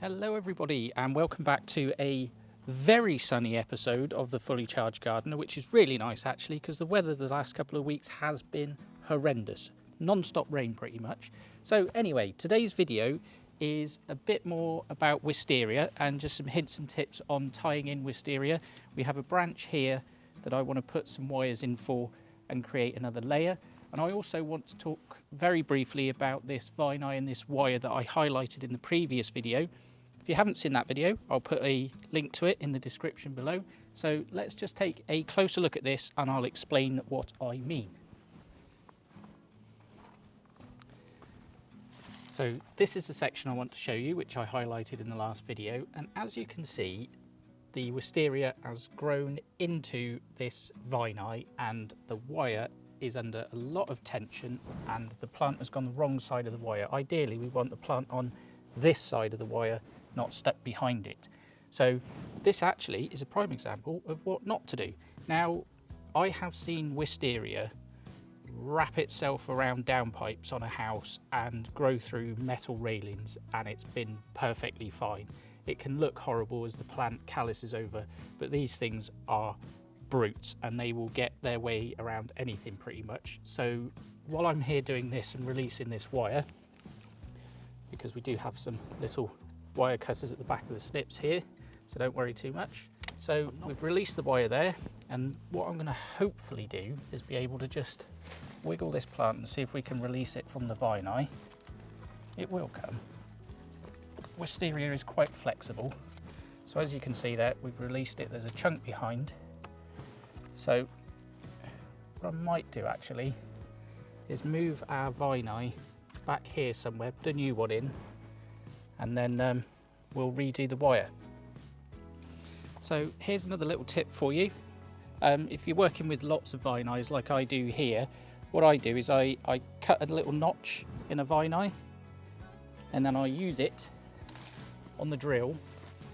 Hello everybody and welcome back to a very sunny episode of the Fully Charged Gardener, which is really nice actually because the weather the last couple of weeks has been horrendous. Non-stop rain pretty much. So anyway, today's video is a bit more about wisteria and just some hints and tips on tying in wisteria. We have a branch here that I want to put some wires in for and create another layer. And I also want to talk very briefly about this vine eye and this wire that I highlighted in the previous video. If you haven't seen that video, I'll put a link to it in the description below. So let's just take a closer look at this and I'll explain what I mean. So this is the section I want to show you, which I highlighted in the last video. And as you can see, the wisteria has grown into this vine eye and the wire is under a lot of tension and the plant has gone the wrong side of the wire. Ideally, we want the plant on this side of the wire, not stuck behind it. So this actually is a prime example of what not to do. Now, I have seen wisteria wrap itself around downpipes on a house and grow through metal railings, and it's been perfectly fine. It can look horrible as the plant calluses over, but these things are brutes and they will get their way around anything pretty much. So while I'm here doing this and releasing this wire, because we do have some little wire cutters at the back of the snips here, so don't worry too much. So we've released the wire there, and what I'm going to hopefully do is be able to just wiggle this plant and see if we can release it from the vine eye. It will come. Wisteria is quite flexible, so as you can see there, we've released it. There's a chunk behind. So what I might do actually is move our vine eye back here somewhere, put a new one in, and then we'll redo the wire. So here's another little tip for you. If you're working with lots of vine eyes like I do here, what I do is I cut a little notch in a vine eye and then I use it on the drill,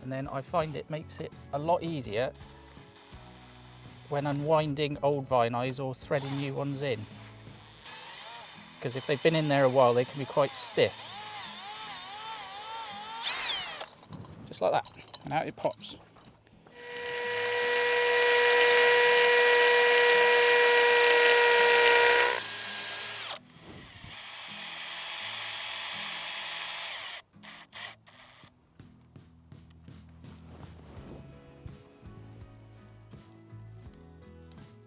and then I find it makes it a lot easier when unwinding old vine eyes or threading new ones in, because if they've been in there a while they can be quite stiff. Just like that, and out it pops.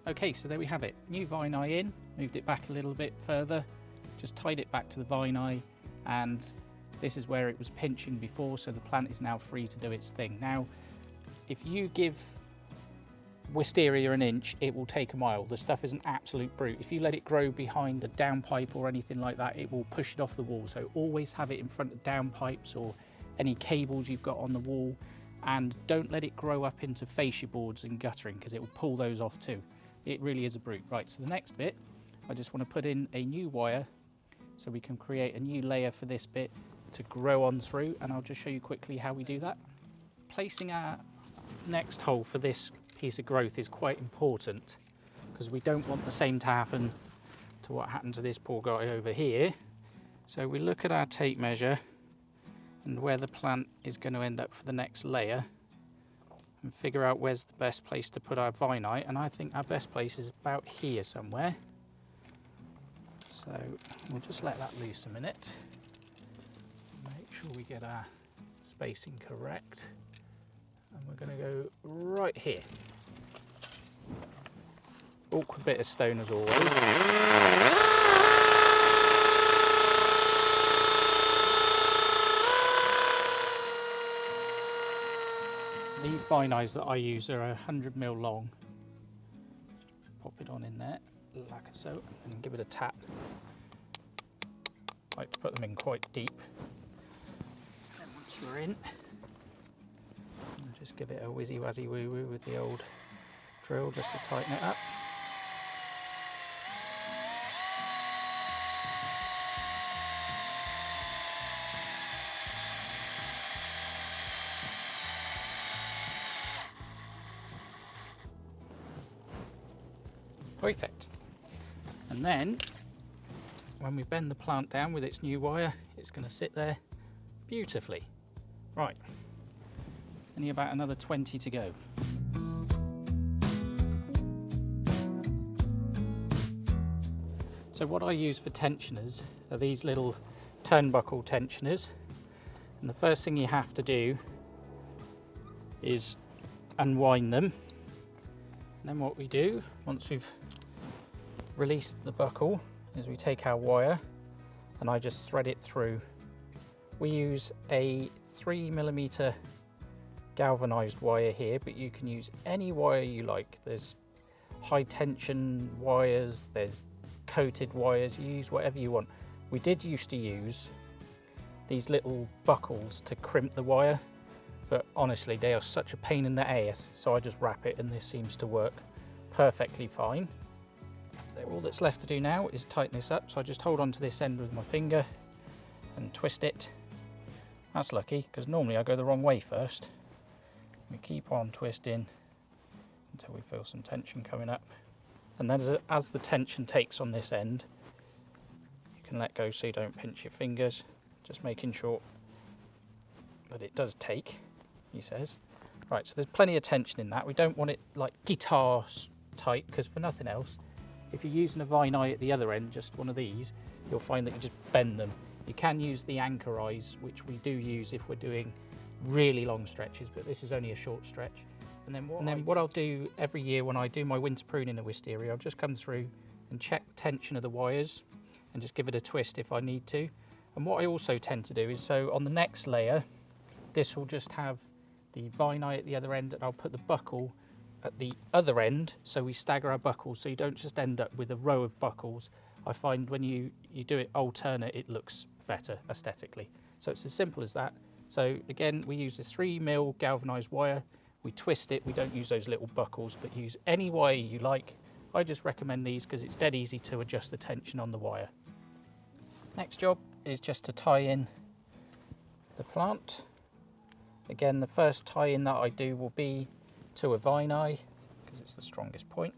Okay, so there we have it. New vine eye in, moved it back a little bit further, just tied it back to the vine eye, and this is where it was pinching before, so the plant is now free to do its thing. Now, if you give wisteria an inch, it will take a mile. The stuff is an absolute brute. If you let it grow behind a downpipe or anything like that, it will push it off the wall. So always have it in front of downpipes or any cables you've got on the wall, and don't let it grow up into fascia boards and guttering, because it will pull those off too. It really is a brute. Right, so the next bit, I just want to put in a new wire so we can create a new layer for this bit to grow on through, and I'll just show you quickly how we do that. Placing our next hole for this piece of growth is quite important, because we don't want the same to happen to what happened to this poor guy over here. So we look at our tape measure and where the plant is going to end up for the next layer, and figure out where's the best place to put our vine eye, and I think our best place is about here somewhere. So we'll just let that loose a minute, make sure we get our spacing correct, and we're going to go right here. Awkward bit of stone as always. These vine eyes that I use are 100mm long. Pop it on in there, like so, and give it a tap. I like to put them in quite deep. Then once we're in, I'll just give it a whizzy wazzy woo woo with the old drill just to tighten it up. Perfect. And then when we bend the plant down with its new wire, it's going to sit there beautifully. Right, only about another 20 to go. So what I use for tensioners are these little turnbuckle tensioners, and the first thing you have to do is unwind them. And then what we do once we've released the buckle is we take our wire and I just thread it through. We use a 3mm galvanized wire here, but you can use any wire you like. There's high tension wires, there's coated wires, you use whatever you want. We did used to use these little buckles to crimp the wire, but honestly they are such a pain in the ass, so I just wrap it and this seems to work perfectly fine. So all that's left to do now is tighten this up, so I just hold on to this end with my finger and twist it. That's lucky, because normally I go the wrong way first. We keep on twisting until we feel some tension coming up. And then as the tension takes on this end, you can let go so you don't pinch your fingers. Just making sure that it does take, he says. Right, so there's plenty of tension in that. We don't want it like guitar tight, because for nothing else, if you're using a vine eye at the other end, just one of these, you'll find that you just bend them. You can use the anchor eyes, which we do use if we're doing really long stretches, but this is only a short stretch. And then what I'll do every year when I do my winter pruning in Wisteria, I'll just come through and check the tension of the wires and just give it a twist if I need to. And what I also tend to do is, so on the next layer, this will just have the vine eye at the other end, and I'll put the buckle at the other end, so we stagger our buckles so you don't just end up with a row of buckles. I find when you do it alternate, it looks better aesthetically. So it's as simple as that. So again, we use a 3mm galvanized wire. We twist it. We don't use those little buckles, but use any wire you like. I just recommend these because it's dead easy to adjust the tension on the wire. Next job is just to tie in the plant. Again, the first tie-in that I do will be to a vine eye because it's the strongest point.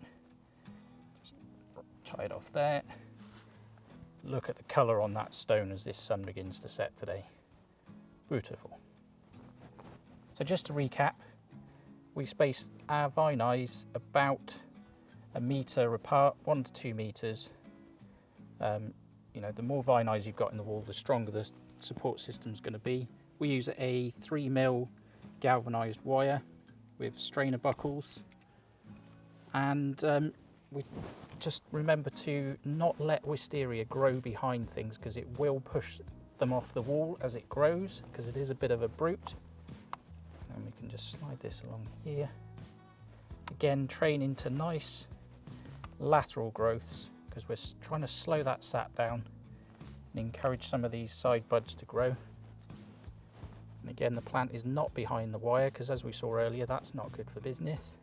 Just tie it off there. Look at the colour on that stone as this sun begins to set today. Beautiful. So just to recap, we space our vine eyes about 1 metre apart, 1 to 2 metres. You know, the more vine eyes you've got in the wall, the stronger the support system is going to be. We use a 3mm galvanised wire with strainer buckles, and we just remember to not let wisteria grow behind things because it will push them off the wall as it grows, because it is a bit of a brute. And we can just slide this along here. Again, train into nice lateral growths because we're trying to slow that sap down and encourage some of these side buds to grow. And again, the plant is not behind the wire because, as we saw earlier, that's not good for business.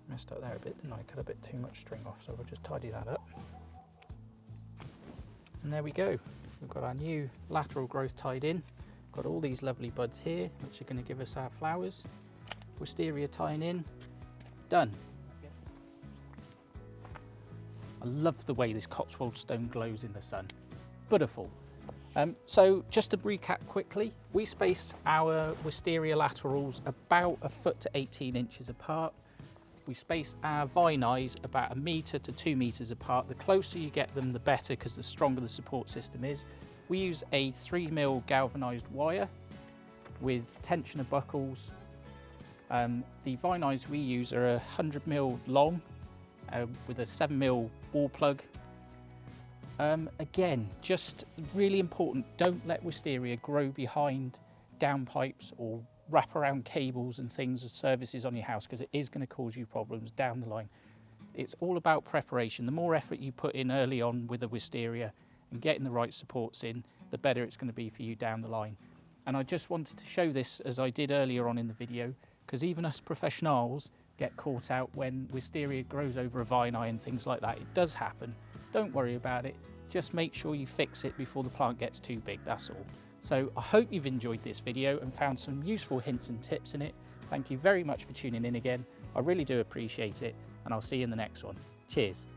Messed up there a bit, didn't I? Cut a bit too much string off, so we'll just tidy that up. And there we go. We've got our new lateral growth tied in. Got all these lovely buds here, which are going to give us our flowers. Wisteria tying in. Done. I love the way this Cotswold stone glows in the sun. Beautiful. So just to recap quickly, we space our wisteria laterals about 1 foot to 18 inches apart. We space our vine eyes about 1 metre to 2 metres apart. The closer you get them, the better, because the stronger the support system is. We use a 3mm galvanised wire with tensioner buckles. The vine eyes we use are 100mm long with a 7mm ball plug. Again, just really important, don't let wisteria grow behind downpipes or wrap around cables and things as services on your house, because it is going to cause you problems down the line. It's all about preparation. The more effort you put in early on with the wisteria and getting the right supports in, the better it's going to be for you down the line. And I just wanted to show this as I did earlier on in the video, because even us professionals get caught out when wisteria grows over a vine eye and things like that. It does happen. Don't worry about it. Just make sure you fix it before the plant gets too big, that's all. So I hope you've enjoyed this video and found some useful hints and tips in it. Thank you very much for tuning in again. I really do appreciate it, and I'll see you in the next one. Cheers.